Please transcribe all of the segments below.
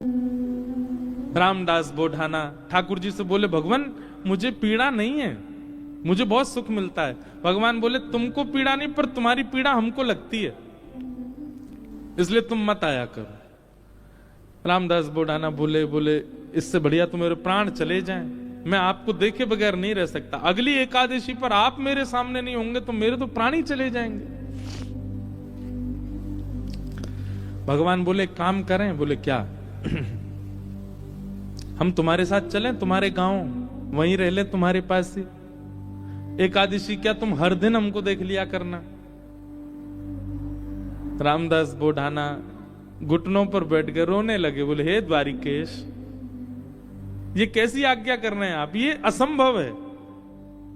रामदास बोढ़ाना ठाकुर जी से बोले, भगवान मुझे पीड़ा नहीं है, मुझे बहुत सुख मिलता है। भगवान बोले, तुमको पीड़ा नहीं, पर तुम्हारी पीड़ा हमको लगती है, इसलिए तुम मत आया करो। रामदास बोढ़ाना बोले इससे बढ़िया तो मेरे प्राण चले जाएं, मैं आपको देखे बगैर नहीं रह सकता। अगली एकादशी पर आप मेरे सामने नहीं होंगे तो मेरे तो प्राण ही चले जाएंगे। भगवान बोले, काम करें? बोले, क्या? हम तुम्हारे साथ चलें, तुम्हारे गांव, वहीं रह ले, तुम्हारे पास ही एकादशी क्या तुम हर दिन हमको देख लिया करना। रामदास बोढ़ाना घुटनों पर बैठ कर रोने लगे, बोले, हे द्वारिकेश, ये कैसी आज्ञा कर रहे हैं आप? ये असंभव है,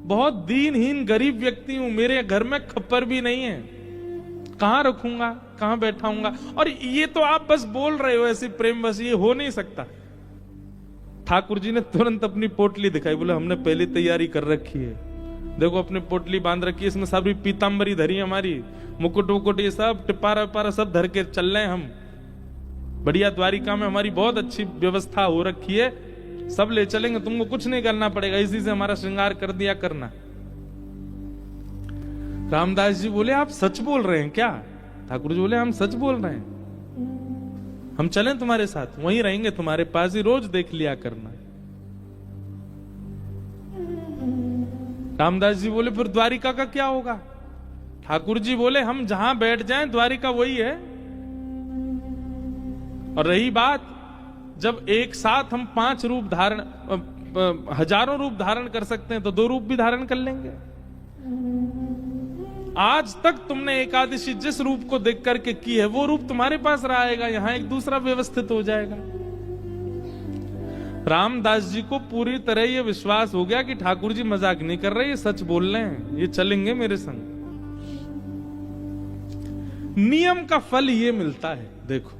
बहुत दीनहीन गरीब व्यक्ति हूं, मेरे घर में खप्पर भी नहीं है, कहां रखूंगा, कहां बैठाऊंगा? और ये तो आप बस बोल रहे हो ऐसी प्रेम बस, ये हो नहीं सकता। ठाकुर जी ने तुरंत अपनी पोटली दिखाई, बोले, हमने पहले तैयारी कर रखी है, देखो अपनी पोटली बांध रखी है, इसमें सारी पीतांबरी धरी हमारी, मुकुट वुकुट ये सब टिपारा विपारा सब धर के चल रहे हैं हम। बढ़िया द्वारिका में हमारी बहुत अच्छी व्यवस्था हो रखी है, सब ले चलेंगे, तुमको कुछ नहीं करना पड़ेगा, इसी से हमारा श्रृंगार कर दिया करना। रामदास जी बोले, आप सच बोल रहे हैं क्या? ठाकुर जी बोले, हम सच बोल रहे हैं, हम चलें तुम्हारे साथ, वहीं रहेंगे, तुम्हारे पास ही, रोज देख लिया करना। रामदास जी बोले, फिर द्वारिका का क्या होगा? ठाकुर जी बोले, हम जहां बैठ जाएं द्वारिका वही है। और रही बात, जब एक साथ हम 5 रूप धारण, हजारों रूप धारण कर सकते हैं, तो 2 रूप भी धारण कर लेंगे। आज तक तुमने एकादशी जिस रूप को देख करके की है, वो रूप तुम्हारे पास रहेगा, यहां एक दूसरा व्यवस्थित हो जाएगा। रामदास जी को पूरी तरह ये विश्वास हो गया कि ठाकुर जी मजाक नहीं कर रहे, ये सच बोल रहे हैं, ये चलेंगे मेरे संग। नियम का फल ये मिलता है। देखो,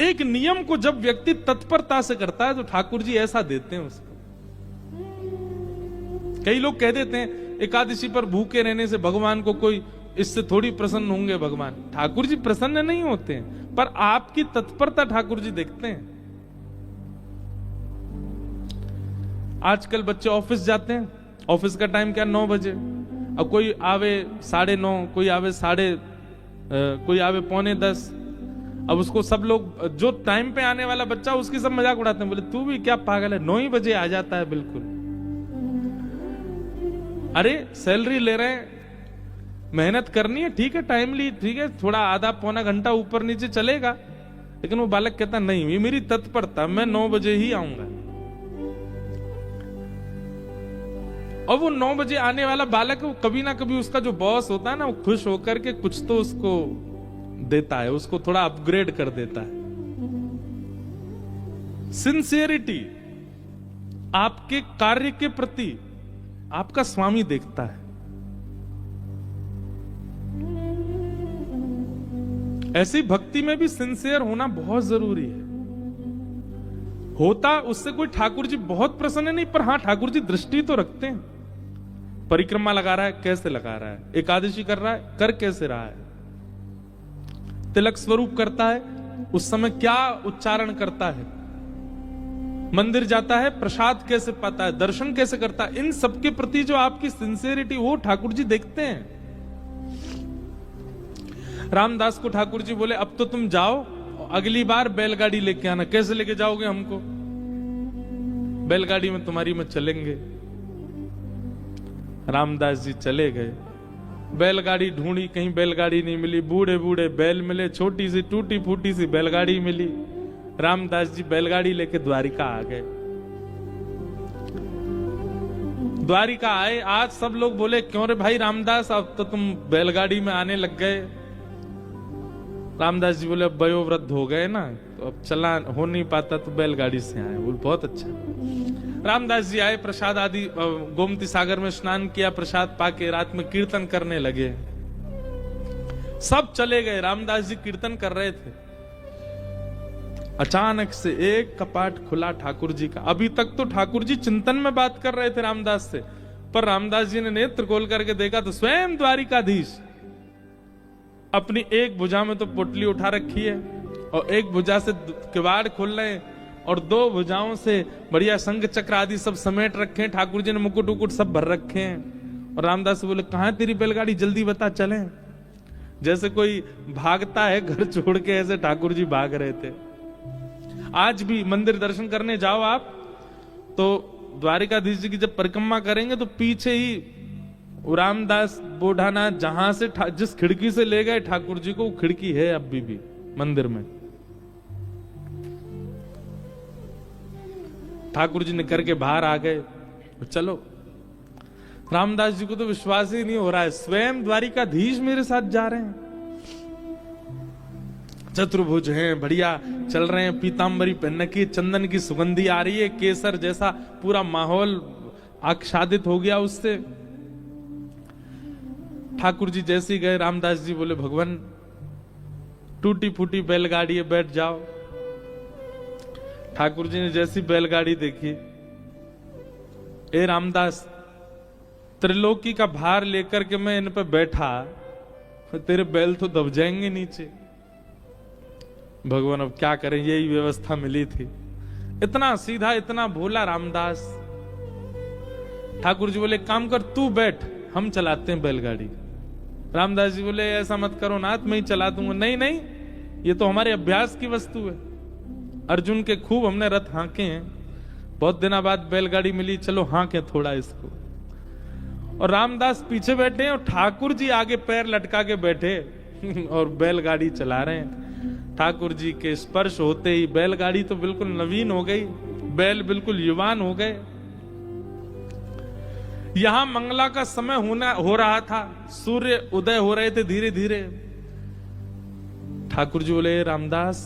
एक नियम को जब व्यक्ति तत्परता से करता है तो ठाकुर जी ऐसा देते हैं उसको। कई लोग कह देते हैं एकादशी पर भूखे रहने से भगवान को कोई, इससे थोड़ी प्रसन्न होंगे भगवान। ठाकुर जी प्रसन्न नहीं होते हैं, पर आपकी तत्परता ठाकुर जी देखते हैं। आजकल बच्चे ऑफिस जाते हैं, ऑफिस का टाइम क्या 9 बजे, अब कोई आवे 9:30, कोई आवे कोई आवे 9:45। अब उसको सब लोग, जो टाइम पे आने वाला बच्चा, उसकी सब मजाक उड़ाते हैं, बोले तू भी क्या पागल है, 9 ही बजे आ जाता है बिल्कुल। अरे सैलरी ले रहे हैं, मेहनत करनी है, ठीक है, टाइमली, ठीक है, थोड़ा आधा पौना घंटा ऊपर नीचे चलेगा, लेकिन वो बालक कहता नहीं, ये मेरी तत्परता, मैं 9 बजे ही आऊंगा। और वो 9 बजे आने वाला बालक, कभी ना कभी उसका जो बॉस होता है ना, वो खुश होकर के कुछ तो उसको देता है, उसको थोड़ा अपग्रेड कर देता है। सिंसियरिटी आपके कार्य के प्रति आपका स्वामी देखता है। ऐसी भक्ति में भी सिंसियर होना बहुत जरूरी है। होता उससे कोई ठाकुर जी बहुत प्रसन्न नहीं, पर हां ठाकुर जी दृष्टि तो रखते हैं। परिक्रमा लगा रहा है, कैसे लगा रहा है, एकादशी कर रहा है, कर कैसे रहा है, तिलक स्वरूप करता है, उस समय क्या उच्चारण करता है, मंदिर जाता है, प्रसाद कैसे पाता है, दर्शन कैसे करता है, इन सबके प्रति जो आपकी सिंसियरिटी, वो ठाकुर जी देखते हैं। रामदास को ठाकुर जी बोले, अब तो तुम जाओ, अगली बार बैलगाड़ी लेके आना। कैसे लेके जाओगे हमको? बैलगाड़ी में तुम्हारी में चलेंगे। रामदास जी चले गए, बैलगाड़ी ढूंढी, कहीं बैलगाड़ी नहीं मिली, बूढ़े बूढ़े बैल मिले, छोटी सी टूटी फूटी सी बैलगाड़ी मिली। रामदास जी बैलगाड़ी लेके द्वारिका आ गए। द्वारिका आए, आज सब लोग बोले, क्यों रे भाई रामदास, अब तो तुम बैलगाड़ी में आने लग गए। रामदास जी बोले, अब वयोवृद्ध हो गए ना, तो अब चला हो नहीं पाता, तो बैलगाड़ी से आए। बोले बहुत अच्छा। रामदास जी आए, प्रसाद आदि, गोमती सागर में स्नान किया, प्रसाद पाके रात में कीर्तन करने लगे। सब चले गए, रामदास जी कीर्तन कर रहे थे। अचानक से एक कपाट खुला ठाकुर जी का। अभी तक तो ठाकुर जी चिंतन में बात कर रहे थे रामदास से, पर रामदास जी ने नेत्र खोल करके देखा तो स्वयं द्वारिकाधीश अपनी एक भुजा में तो पोटली उठा रखी है, और एक भुजा से किवाड़ खोल रहे हैं और दो भुजाओं से बढ़िया शंख चक्र आदि सब समेट रखे हैं। ठाकुर जी ने मुकुट उकुट सब भर रखे हैं। और रामदास बोले कहां तेरी बैलगाड़ी, जल्दी बता चलें। जैसे कोई भागता है घर छोड़ के, ऐसे ठाकुर जी भाग रहे थे। आज भी मंदिर दर्शन करने जाओ आप तो द्वारिकाधीश जी की जब परिक्रमा करेंगे तो पीछे ही रामदास बोढ़ाना जहां से जिस खिड़की से ले गए ठाकुर जी को, वो खिड़की है अभी भी मंदिर में। ठाकुर जी निकल के बाहर आ गए। चलो, रामदास जी को तो विश्वास ही नहीं हो रहा है, स्वयं द्वारिकाधीश मेरे साथ जा रहे हैं। चतुर्भुज हैं, बढ़िया चल रहे हैं, पीतांबरी पहन की, चंदन की सुगंधी आ रही है, केसर जैसा पूरा माहौल आच्छादित हो गया उससे। ठाकुर जी जैसे ही गए, रामदास जी बोले भगवान टूटी फूटी बैलगाड़ी है, बैठ जाओ। ठाकुर जी ने जैसी बैलगाड़ी देखी, ए रामदास त्रिलोकी का भार लेकर के मैं इन पे बैठा, तेरे बैल तो दब जाएंगे नीचे। भगवान अब क्या करें, यही व्यवस्था मिली थी। इतना सीधा, इतना भोला रामदास। ठाकुर जी बोले काम कर, तू बैठ, हम चलाते हैं बैलगाड़ी। रामदास जी बोले ऐसा मत करो नाथ, मैं ही चला दूंगा। नहीं नहीं, ये तो हमारे अभ्यास की वस्तु है। अर्जुन के खूब हमने रथ हांके हैं, बहुत दिनों बाद बैलगाड़ी मिली, चलो हांके थोड़ा इसको। और रामदास पीछे बैठे हैं और ठाकुर जी आगे पैर लटका के बैठे और बैलगाड़ी चला रहे हैं। ठाकुर जी के स्पर्श होते ही बैलगाड़ी तो बिल्कुल नवीन हो गई, बैल बिल्कुल युवान हो गए। यहां मंगला का समय हो रहा था, सूर्य उदय हो रहे थे धीरे धीरे। ठाकुर जी बोले रामदास,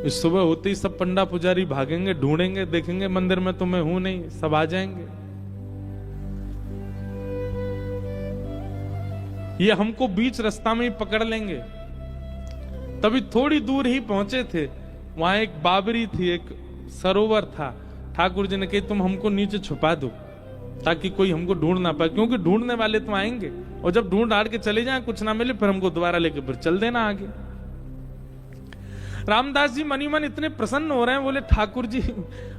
इस सुबह होते ही सब पंडा पुजारी भागेंगे, ढूंढेंगे, देखेंगे मंदिर में तो मैं हूं नहीं, सब आ जाएंगे। ये हमको बीच रास्ता में ही पकड़ लेंगे। तभी थोड़ी दूर ही पहुंचे थे, वहां एक बाबरी थी, एक सरोवर था। ठाकुर जी ने कही तुम हमको नीचे छुपा दो ताकि कोई हमको ढूंढ ना पाए, क्योंकि ढूंढने वाले तो आएंगे और जब ढूंढ ढाड़ के चले जाएं कुछ ना मिले, फिर हमको दोबारा लेके फिर चल देना आगे। रामदास जी मनी मन इतने प्रसन्न हो रहे हैं, बोले ठाकुर जी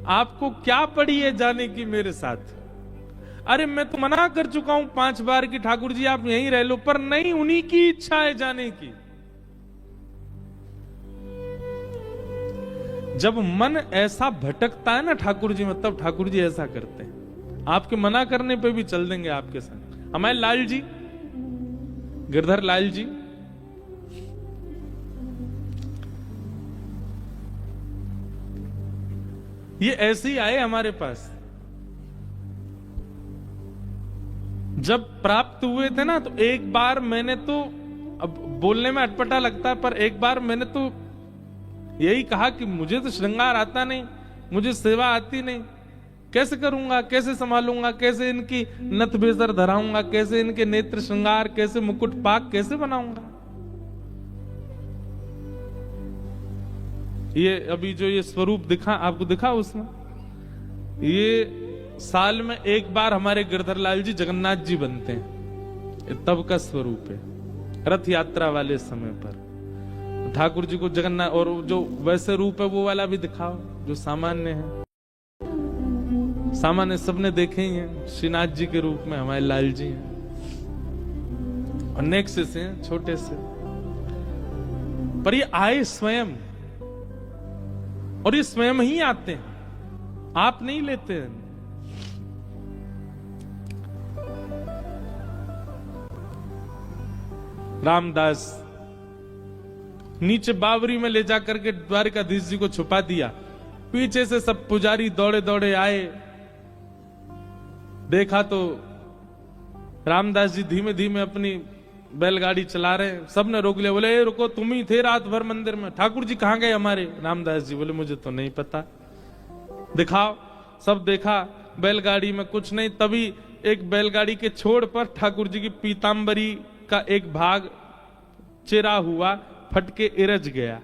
आपको क्या पड़ी है जाने की मेरे साथ? अरे मैं तो मना कर चुका हूं 5 बार कि ठाकुर जी आप यहीं रह लो, पर नहीं, उन्हीं की इच्छा है जाने की। जब मन ऐसा भटकता है ना ठाकुर जी में, तब ठाकुर जी ऐसा करते हैं, आपके मना करने पे भी चल देंगे आपके साथ। हमारे लाल जी, गिरधर लाल जी, ये ऐसे ही आए हमारे पास। जब प्राप्त हुए थे ना, तो एक बार मैंने तो, अब बोलने में अटपटा लगता है, पर एक बार मैंने तो यही कहा कि मुझे तो श्रृंगार आता नहीं, मुझे सेवा आती नहीं, कैसे करूंगा, कैसे संभालूंगा, कैसे इनकी नथ बेसर धराऊंगा, कैसे इनके नेत्र श्रृंगार, कैसे मुकुट पाक कैसे बनाऊंगा। ये अभी जो ये स्वरूप दिखा आपको, दिखा उसमें, ये साल में एक बार हमारे गिरधर लाल जी जगन्नाथ जी बनते हैं, ये तब का स्वरूप है, रथ यात्रा वाले समय पर। ठाकुर जी को जगन्नाथ, और जो वैसे रूप है वो वाला भी दिखाओ जो सामान्य है। सामान्य सबने देखे ही हैं, श्रीनाथ जी के रूप में हमारे लाल जी हैं, और नेक्स्ट से हैं, छोटे से, पर ये आए स्वयं, और ये स्वयं ही आते हैं, आप नहीं लेते हैं। रामदास नीचे बावरी में ले जाकर के द्वारिकाधीश जी को छुपा दिया। पीछे से सब पुजारी दौड़े दौड़े आए, देखा तो रामदास जी धीमे धीमे अपनी बैलगाड़ी चला रहे हैं। सबने रोक लिया, बोले रुको, तुम ही थे रात भर मंदिर में, ठाकुर जी कहां गए हमारे? रामदास जी बोले मुझे तो नहीं पता, दिखाओ। सब देखा, बैलगाड़ी में कुछ नहीं। तभी एक बैलगाड़ी के छोड़ पर ठाकुर जी की पीतांबरी का एक भाग चिरा हुआ, फटके इरज गया।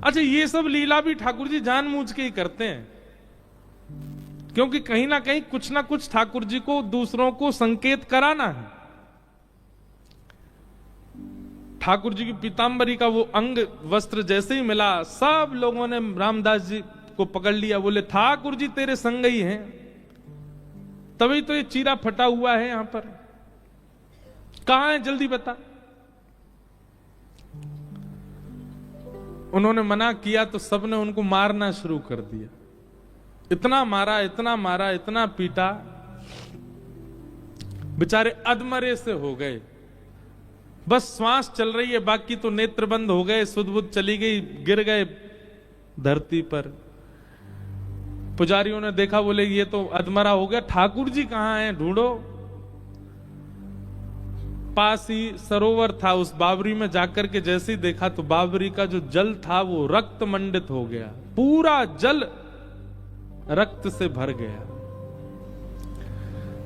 अच्छा, ये सब लीला भी ठाकुर जी जानबूझ के ही करते हैं, क्योंकि कहीं ना कुछ ठाकुर जी को दूसरों को संकेत कराना है। ठाकुर जी की पीतांबरी का वो अंग वस्त्र जैसे ही मिला, सब लोगों ने रामदास जी को पकड़ लिया, बोले ठाकुर जी तेरे संग ही हैं, तभी तो ये चीरा फटा हुआ है यहां पर, कहां है जल्दी बता। उन्होंने मना किया तो सबने उनको मारना शुरू कर दिया, इतना मारा इतना मारा इतना पीटा, बेचारे अधमरे से हो गए, बस श्वास चल रही है, बाकी तो नेत्र बंद हो गए, सुध बुध चली गई, गिर गए धरती पर। पुजारियों ने देखा, बोले ये तो अधमरा हो गया, ठाकुर जी कहां हैं, ढूंढो। पास ही सरोवर था, उस बावरी में जाकर के जैसे ही देखा तो बावरी का जो जल था वो रक्त मंडित हो गया, पूरा जल रक्त से भर गया।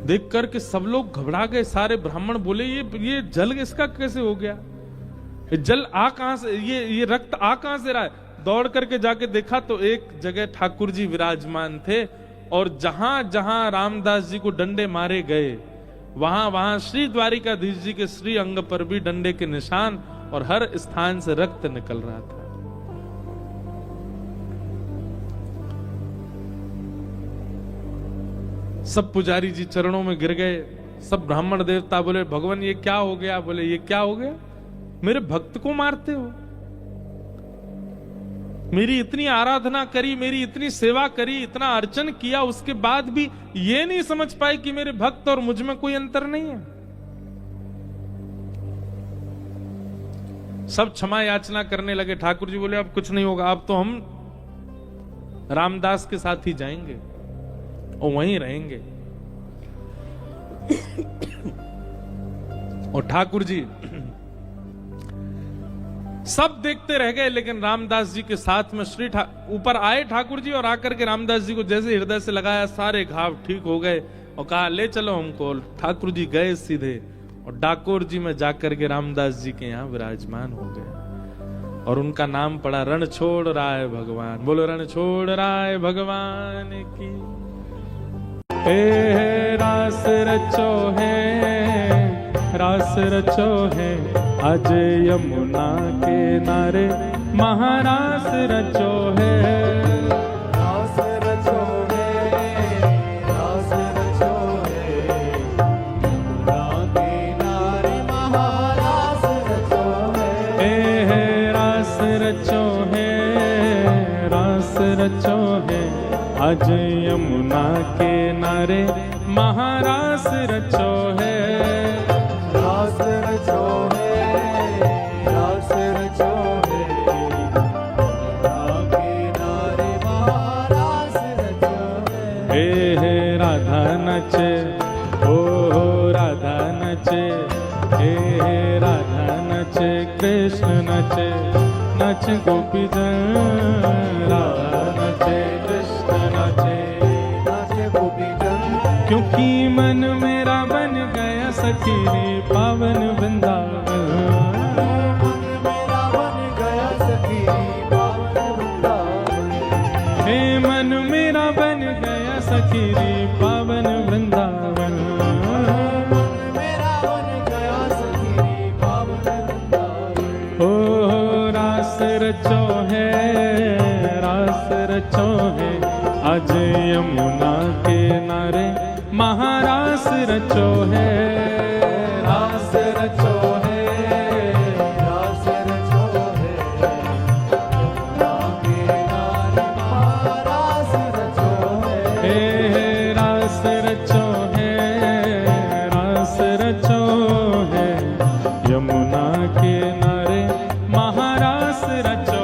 देख करके सब लोग घबरा गए, सारे ब्राह्मण बोले ये जल इसका कैसे हो गया, ये जल आ कहां से, ये रक्त आ कहां से रहा है। दौड़ करके जाके देखा तो एक जगह ठाकुर जी विराजमान थे, और जहां जहां रामदास जी को डंडे मारे गए वहां वहां श्री द्वारिकाधीश जी के श्री अंग पर भी डंडे के निशान, और हर स्थान से रक्त निकल रहा था। सब पुजारी जी चरणों में गिर गए, सब ब्राह्मण देवता बोले भगवान ये क्या हो गया, बोले ये क्या हो गया, मेरे भक्त को मारते हो, मेरी इतनी आराधना करी, मेरी इतनी सेवा करी, इतना अर्चन किया, उसके बाद भी ये नहीं समझ पाए कि मेरे भक्त और मुझ में कोई अंतर नहीं है। सब क्षमा याचना करने लगे। ठाकुर जी बोले अब कुछ नहीं होगा, अब तो हम रामदास के साथ ही जाएंगे और वहीं रहेंगे। और ठाकुर जी सब देखते रह गए, लेकिन रामदास जी के साथ में ऊपर आए ठाकुर जी, और आकर के रामदास जी को जैसे हृदय से लगाया, सारे घाव ठीक हो गए, और कहा ले चलो हमको। ठाकुर जी गए सीधे और डाकोर जी में जाकर के रामदास जी के यहाँ विराजमान हो गए, और उनका नाम पड़ा रण छोड़ राय भगवान। बोलो रण छोड़ राय भगवान की। रास रचो है, रास रचो है, आज यमुना के नारे महारास रचो है। रास रचो है, रास रचो है, यमुना के नारे महारास रचो है। रास रचो है, रास रचो है, आज यमुना के नारे महारास रचो है। रास रचो है, रास रचो है, यमुना के नारे महारास रचो है। हे राधा नचे, ओ राधा नचे, हे राधा नचे, कृष्ण नचे, नच गोपी जन, राधा नचे, कृष्ण नचे, नच गोपी जन, क्योंकि मन मेरा बन गया सखी रे पावन वृंदावन। मन मेरा बन गया सखी रे पावन वृंदावन। हे मन मेरा बन गया सखी रे पावन वृंदावन। मन मेरा बन गया सखी रे पावन वृंदावन। ओ रास रचो है, रास रचो है, आज यमुना के नारे महारास रचो है। रास रचो है, रास रचो है, यमुना के नारे महारास रचो है। हे रास रचो है, रास रचो है, यमुना के नारे महारास रचो